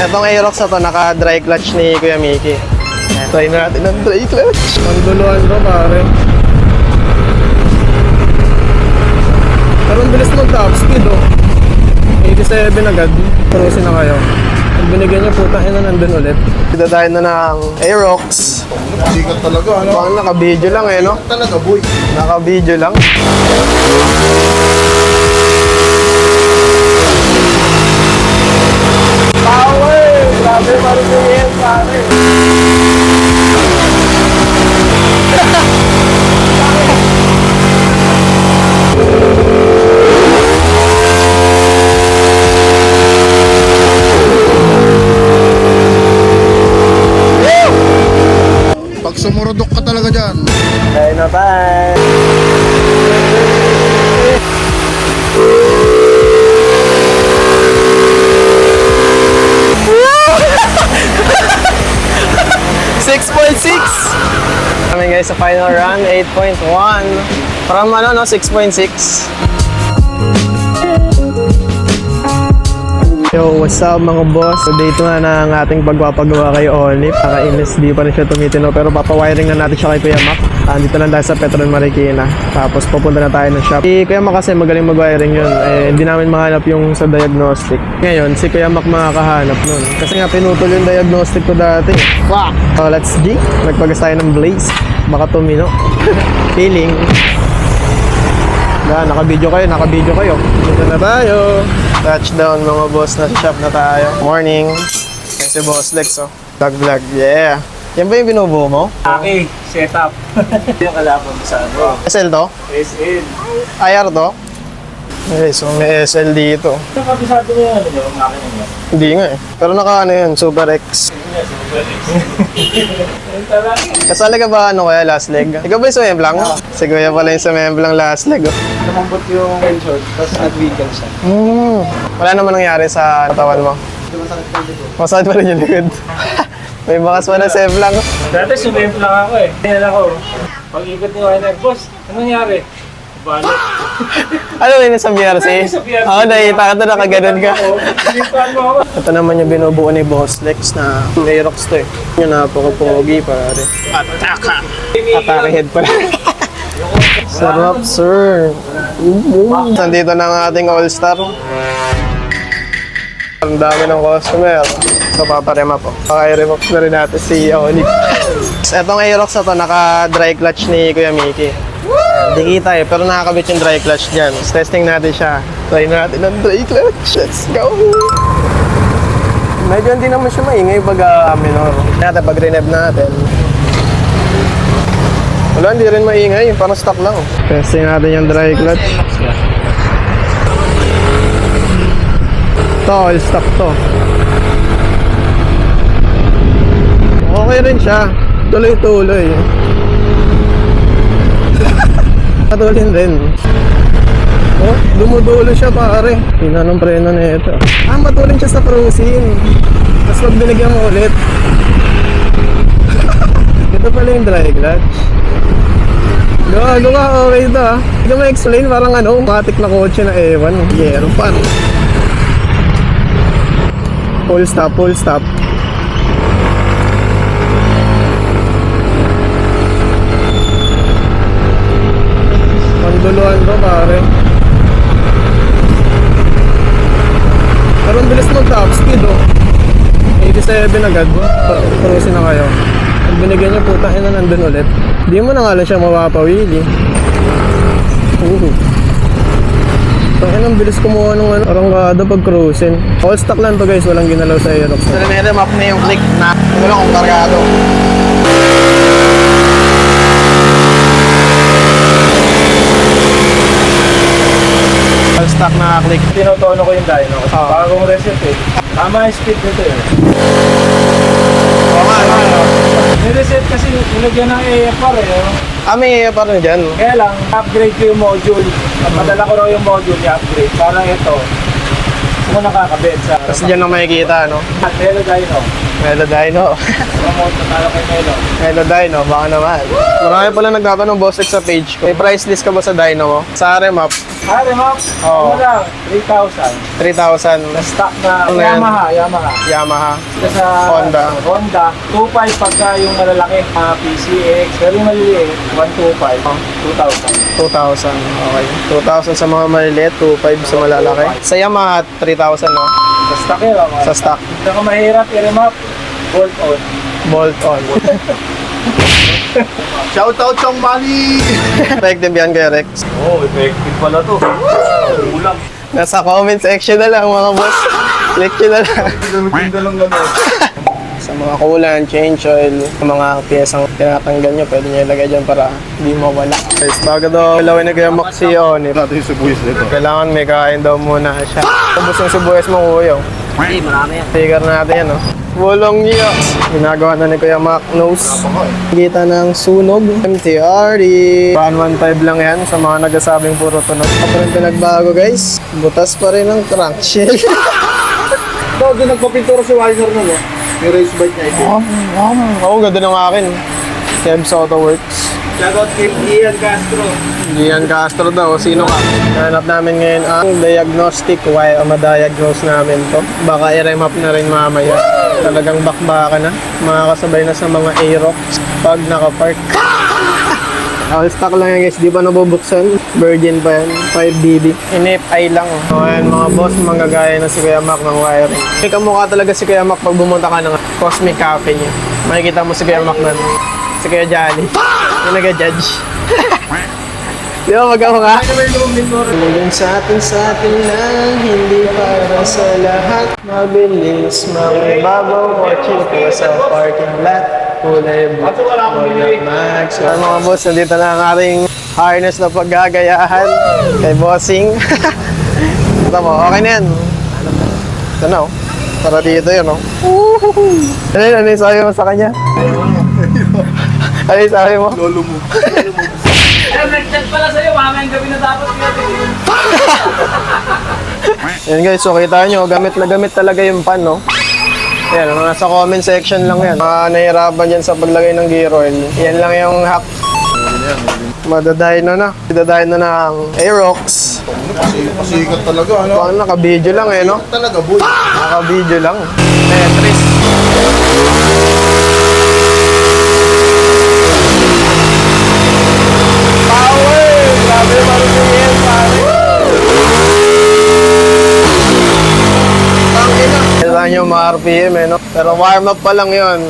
Etong Aerox na to, naka-dry clutch ni Kuya Mickey. Try natin ang dry clutch. Manduluan to, pare. Pero ang bilis mag-top speed, oh. 87 agad. Cruising na kayo. Pag binigyan niya, putang ina, nandun ulit. Dadahin na ng Aerox. Sikat talaga, ano? Baka naka-video lang eh, no? Talaga, boy. Naka-video lang. Power! Grabe, marunong pare. Pag sumurudok ka talaga dyan. Kaya na tayo. Kami guys sa final run, 8.1 from ano no, 6.6. Yo, what's up mga boss? So date na ang ating pagpapagawa kay Onip. Nakainis, di pa rin siya tumitino pero papawiring na natin siya kay Kuya Mac. Andito lang tayo sa Petron Marikina. Tapos pupunta na tayo ng shop. Si Kuya Mac kasi magaling mag-wiring yun. Eh, hindi namin mahanap yung sa diagnostic. Ngayon, si Kuya Mac makakahanap nun. Kasi nga pinutol yung diagnostic ko dati. Fuck! So let's G. Nagpagas tayo ng blaze. Baka tumino. Feeling. Naka-video kayo. Dito na tayo. Touchdown mga boss, nasa shop na tayo. Morning. Kasi Boss Lex, oh. Vlog, yeah. Yan ba yung binubuo mo? Okay, setup. Yung kalaban mo sa ano. SL to? SL. IR to? Okay, so may SL dito. Ito kabisado mo yung ano nyo, ang makina nyo. Hindi nga eh. Pero naka ano yun, Super X. Kasali ka ba ano kaya last leg? Ikaw ba yung sumemblang? Si Kuya pala yung sumemblang last leg, oh. Namambot yung short, tapos nag-weekend siya. Wala naman nangyari sa katawan mo. Masakit pa rin yung likod. May bakas pa na semblang. Dati sumemp lang ako eh. Tingnan ako. Pag-ikot ni Winer, boss, anong nangyari? Balik. Ano yun sa BRC? Oo, nakita ka ito, nakaganon ka. Sinipan mo ako. Ito naman yung binubuo ni Boss Lex na Aerox to eh. Yung napaka-pogi pare. Atake head pala. Sarap sir. Nandito na ang ating all-star. Ang dami ng customer. So paparema po. Paka-remox na rin natin si Onip. Etong Aerox na to, naka-dry clutch ni Kuya Mickey. Hindi kita eh, pero nakakabit yung dry clutch dyan. Testing natin siya. Try natin ang dry clutch. Let's go! Medyo hindi naman siya maingay pag minor. Natin pag renev natin. Wala, hindi rin maingay. Parang stock lang. Testing natin yung dry clutch. Ito, all stock to. Okay rin siya. Tuloy-tuloy. Patulin rin. Oh, dumudulo siya pare. Ina ng preno na ito. Matulin siya sa cruising. Tapos pag binigyan mo ulit. Ito pala yung dry clutch. Gago ka, okay ito ah. Hindi ka ma-explain, parang ano, matik na kotse na ewan. Yero pan. Full stop. Panduluan ko pare. Pero ang bilis mag-top speed, oh. 87 agad. Cruising na kayo. Pag binigyan niya, putang ina, nandun ulit. Di mo na nga lang siya mapapawili. Tangin, ang bilis kumuha ng ano, arangkada pag cruising. All stock lang to guys, walang ginalaw sa Aerox. Nire-map na yung click na wala kong kargado. All stock na click. Tinotono ko yung dyno. Bagong reset eh. Tama yung speed nito eh. Oo nga. Nireset kasi nilagyan ng AFR eh. May parang dyan. Kaya lang, upgrade ko yung module. Padala ko raw yung module i-upgrade. Para ito, kung mo nakakabit sa... Tapos dyan lang makikita, no? At Melo Dyno. Melo Dyno. Promote na talo kay Melo. Melo Dyno, baka naman. Marami pala nagtatanong boss sa page ko. May price list ka ba sa Dyno mo? Sa Remap, Remap. Oo. Ano lang, 3,000. 3,000. Stock na Ano yan? Yamaha. Yamaha. Ito sa Honda, 2,500 pagka yung malalaki, PCX. Pero yung maliliit, 125, 2,000. 2,000. Okay. 2,000 sa mga maliliit, 2,500 sa malalaki. Sa Yamaha, 3,000, no? Sa stock yun, Sa stock. Ito kung mahirap, i-remap, bolt on. Bolt on. Shout out Chong Bali! Effective yan kay Rex. Oh, effective pala to. Ulam. Nasa comment section na lang mga boss. Click nyo na lang. Ganda lang gano'n. Sa mga kulan, change oil, mga piyesang tinatanggal nyo, pwede nyo ilagay dyan para hindi mawala. Guys, bago daw lawin na kaya maksiyon, Natin yung sibuyas nito. kailangan may kain daw muna siya. Tapos yung sibuyas mo, kuya. Hindi, marami yan. Figure natin yan, no? Bulong niyo. Ginagawa na ni Kuya Mac nose. Kita ng sunog. MTRD. 115 lang yan sa mga nagsasabing puro tunog. Ako rin pinagbago, guys. Butas pa rin ang crankshell. Bago nagpapintura si Weiser na, no? May race bike niya ito. Oo, ganda ng akin. Kebs Auto Works. Shoutout kay Ian Castro. Gian Castro daw, sino ka? Hanap namin ngayon ang diagnostic, while ma-diagnose namin to. Baka i-remap na rin mamaya. Talagang bakbaka na. Makakasabay na sa mga Aerox pag nakapark. All stock lang yan guys, di pa nabubuksan. Virgin pa yan, 5BB. Inip-ay lang. So ayan mga boss, manggagaya na si Kuya Mac ng wiring. May kamukha talaga si Kuya Mac pag bumunta ka ng Cosmic Cafe niya. Makikita mo si Kuya Mac na si Kuya Johnny. Yung nag-judge. Di ba magkamukha? Tingin sa atin lang, hindi para sa lahat. Mabilis, makibabaw, watching ko sa parking lot. Kulay buwan max. So, mga boss, nandito na ang ating harness na paggagayahan kay Bossing. Ito mo, okay na yan. Ito na, oh. Para dito yun, oh. Ano yung sabi mo sa kanya? Ano yung sabi mo? Lolo mo. Nag-chat pala sa'yo, mamayang gabi na dapat Yan guys, so kita nyo, gamit na gamit talaga yung pan, no? Yan, nasa comment section lang yan. Mga nahihirapan dyan sa paglagay ng gear oil. Yan lang yung hack. Madadahin na. Idadahin na ng Aerox. Pasikat talaga, ano? Baka naka-video lang eh, no? Talaga, boy. Naka-video lang. Tetris. Power! Grabe marunong yan, pare. Tangina. Kailangan nyo mga RPM eh, no? Pero warm up pa lang yun.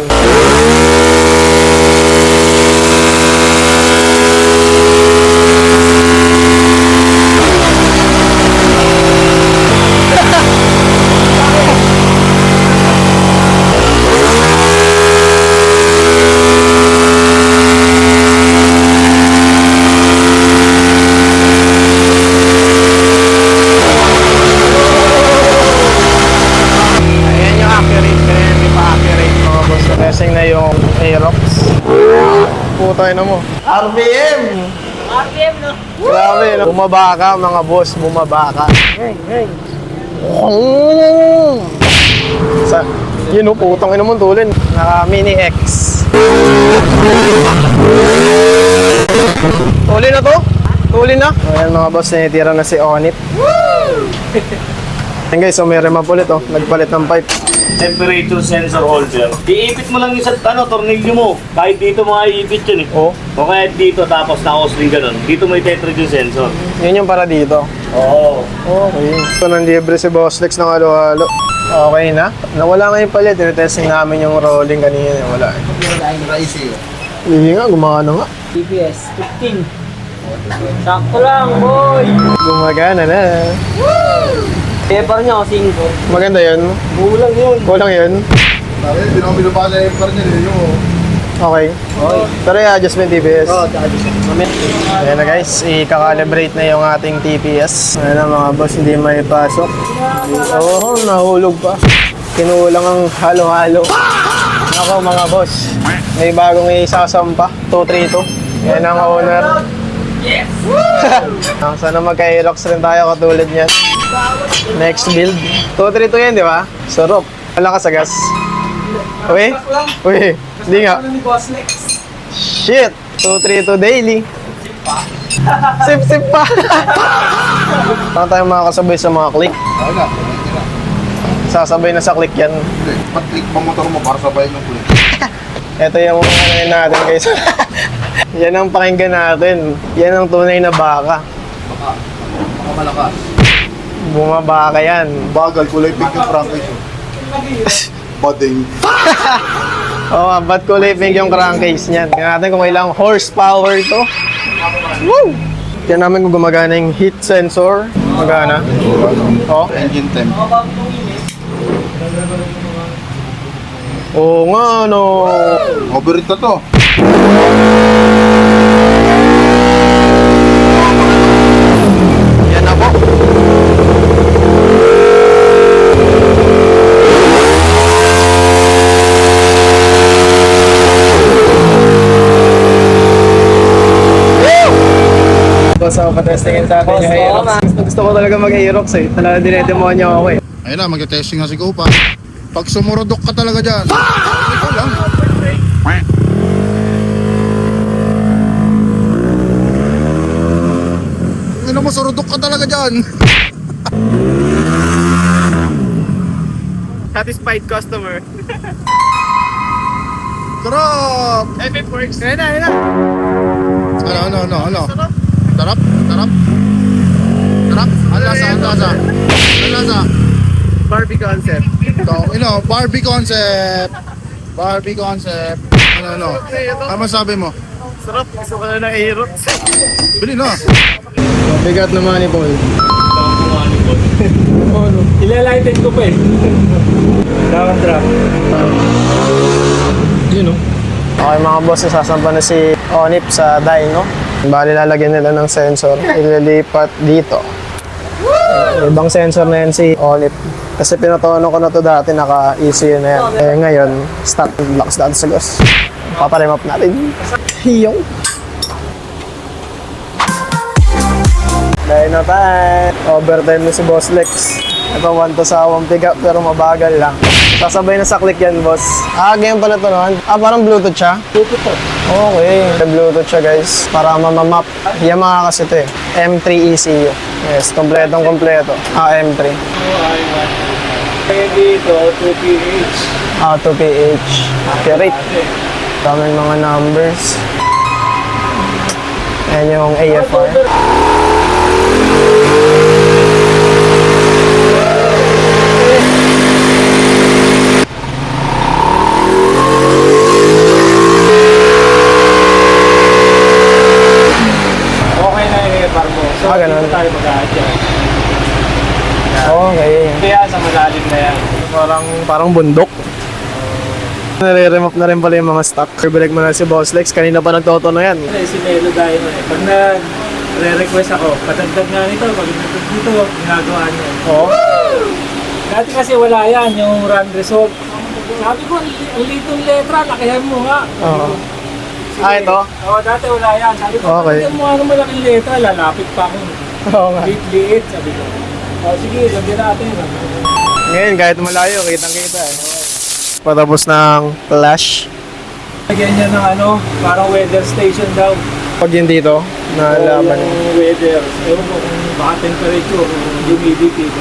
Ayan yung accurate, kaya hindi pa accurate mga boss. Testing na yung Aerox. Putay na mo. RPM! RPM, no? Grabe, no? Bumaba ka mga boss, bumaba ka. Sa, yun o, putang ina mo tulin. Naka Mini X. Tulin na to? Tulin na? Ayan mga boss, tinitira na si Onip. Ayan guys, so may remap ulit oh. Nagpalit ng pipe. Temperature sensor holder. Iipit mo lang yung sa tornilyo mo. Kahit dito mga iipit yun eh. Oh, O kaya dito tapos naka-osling ganun. Dito may temperature sensor. yun yung para dito. Oo. Okay. Ito nang libre si Boss Lex ng halo-halo. Okay na. Nawala nga yung palit. Tinetesting namin yung rolling kanina. Wala eh. Raisi, oh. Hindi nga, gumana nga. TPS 15. Sakto lang, boy! Gumagana na. Paper niya, 5. Maganda yun. Bulang yun. Kulang yun. Sabi, hindi naman binabala yung par niya, yun yung... Okay. Pero yung adjustment TPS. Mamaya. Ayan na guys, i-calibrate na yung ating TPS. Ayan na mga boss, hindi may pasok. Oo, nahulog pa. Kinulang ang halo-halo. Ako mga boss, may bagong isasampa. 232. Yan ang owner. Yes! Sana magka-Aerox rin tayo katulad niyan. Next build. 232 yan, di ba? Sarap. Wala ka sa gas. Uy? Uy, hindi nga. Ano ni Boss Lex? Shit! 232 daily. Sip-sip pa. Saan tayo makakasabay sa mga click? Wala. Hindi na. Sasabay na sa click yan. Hindi. Pat-click pa motor mo para sabayin yung click. Ito yung ano yun natin guys. Yan ang pakinggan natin. Yan ang tunay na baka. Baka malakas. Bumabaka yan. Bagal, kulay pink yung crankcase. Bading. Oo, ba't kulay pink yung crankcase niyan? Tingnan natin kung ilang horsepower to. Woo! Tingnan namin kung gumagana yung heat sensor. Magana. Oh. Engine temp. Oo nga, no. Overheat na to. Yan na po. Gusto ko patestingin sa atin yung Aerox. Gusto ko talaga mag-Aerox eh. Talaga dinedemonyo ako eh. Ayun na, mag-testing na si Kupa. Pag sumurodok ka talaga dyan. Ito lang. Ano mo, surudok ka talaga dyan. Satisfied customer. Sarap! If it works. Ayun na, ayun na. Ano? Sarap? Sarap? Sarap? Ang lasa, ang lasa. Ang lasa. Barbie concept. Barbie concept. Barbie concept. Ano? Ano masabi mo? Sarap. Gusto ko na ng Aerox. Bili na. Bigat na manifold. Ilalighted ko pa eh. Down drop. Yun o. Okay mga boss, sasampa na si Onip sa dyno. Bali lalagyan nila ng sensor. Ililipat dito. Ibang sensor na yan si Onip. Kasi pinatono ko na to dati, naka-ECU na yan. Eh ngayon, stop. Lakas dati sa gas. Paparemap natin. Yung. Dyno time. Overtime na si Boss Lex. Ito 1 to sa 1 pick up pero mabagal lang. Sasabay na sa click yan, boss. Ganyan pala ito noon. Parang Bluetooth siya? Bluetooth to. Okay. Bluetooth siya, guys. Para mamamap. Yamaha kasi ito eh. M3 ECU. Yes, kompletong kompleto. M3. Kaya dito, 2PH. 2PH. Accurate. Daming mga numbers. Ayan yung AFR. Okay na yung AFR mo. So, Ganun. dito tayo mag-a-adjust. Okay. Kaya sa malalim na yan. Parang bundok. Nare-remap na rin pala yung mga stock. Balik mo na si Boss Lex. Kanina pa nagtotono yan. Si Melo dahil pag nag-re-request ako, patagdag nga nito, pag dito, ginagawa niya. Oo. Dati kasi wala yan, yung run result. Sabi ko, ang litong letra, lakihan mo nga. Oo. Sige. Ito? Oo, dati wala yan. Sabi ko, Okay. lakihan mo nga ng malaking letra, lalapit pa ako. Oo nga. Liit-liit, sabi ko. Sige, lagyan natin. Ngayon, kahit malayo, kitang-kita eh. Patapos ng flash. Lagyan niya ng parang weather station daw. Pag yun dito, nalaman. Yung weather. Ewan ko kung baka temperature, humidity.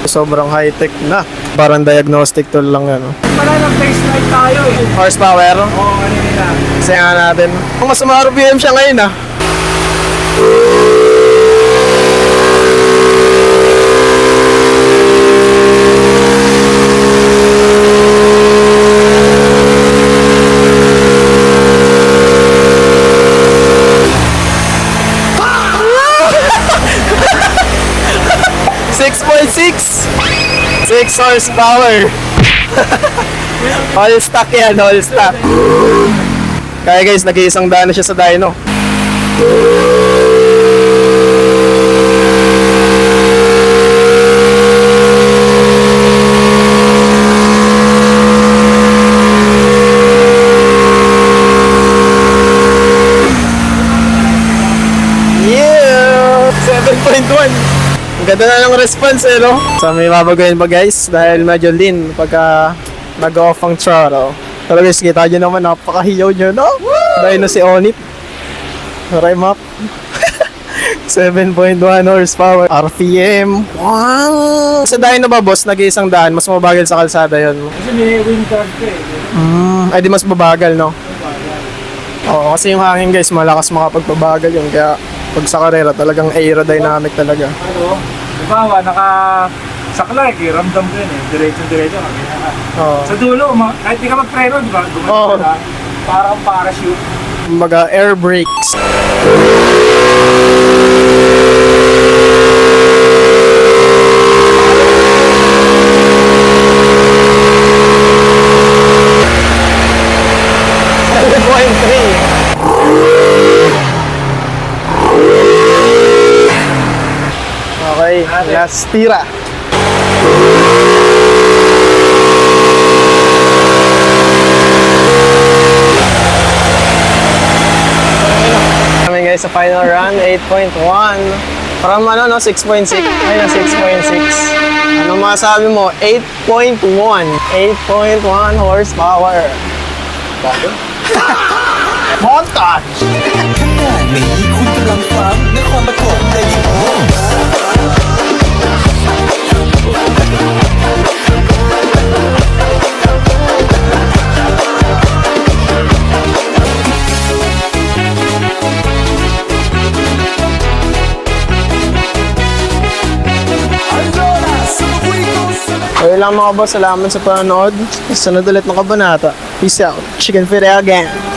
Sobrang high-tech na. Parang diagnostic tool lang yan. Pala nag-face light tayo eh. Horsepower. Oo, kanina. Kasi nga natin. Kung mas ma-RPM siya ngayon ah. Six horsepower. All stock yan, all stock. Kaya guys, nag-iisang daan na siya sa dyno. Yeah! 7.1. Ang ganda na ng response eh, no? So may babaguhin pa guys dahil medyo lean pagka nag-off ang throttle. Pero guys, kita nyo naman, napakahiyaw nyo, no? Dahil na si Onip. Rem up. 7.1 horsepower. RPM. Wow! Sa dahil na ba, boss, nag-iisang daan, mas mabagal sa kalsada yun. Kasi may wind guard ka eh. Ay, di mas mabagal, no? Oo, kasi yung hangin, guys, malakas makapagpabagal yun. Kaya, pag sa karera, talagang aerodynamic talaga. Ano, diba, naka-saklay, ramdam ko yun eh. Diretso-diretso. Oo. Sa dulo, kahit di ka magpreno, di ba? Oo. Parang parachute. Kumbaga, air brakes. Okay, last tira. Kami guys sa final run, 8.1. From ano no, 6.6. Ayun, 6.6. Anong masabi mo? 8.1. 8.1 horsepower. Montage! ข้างหน้านี้คุณกำลังฟังนครปฐมเรดิโอ Ayun lang mga boss, salamat sa panonood. Sunod ulit ng kabanata. Peace out. Chicken Fire again.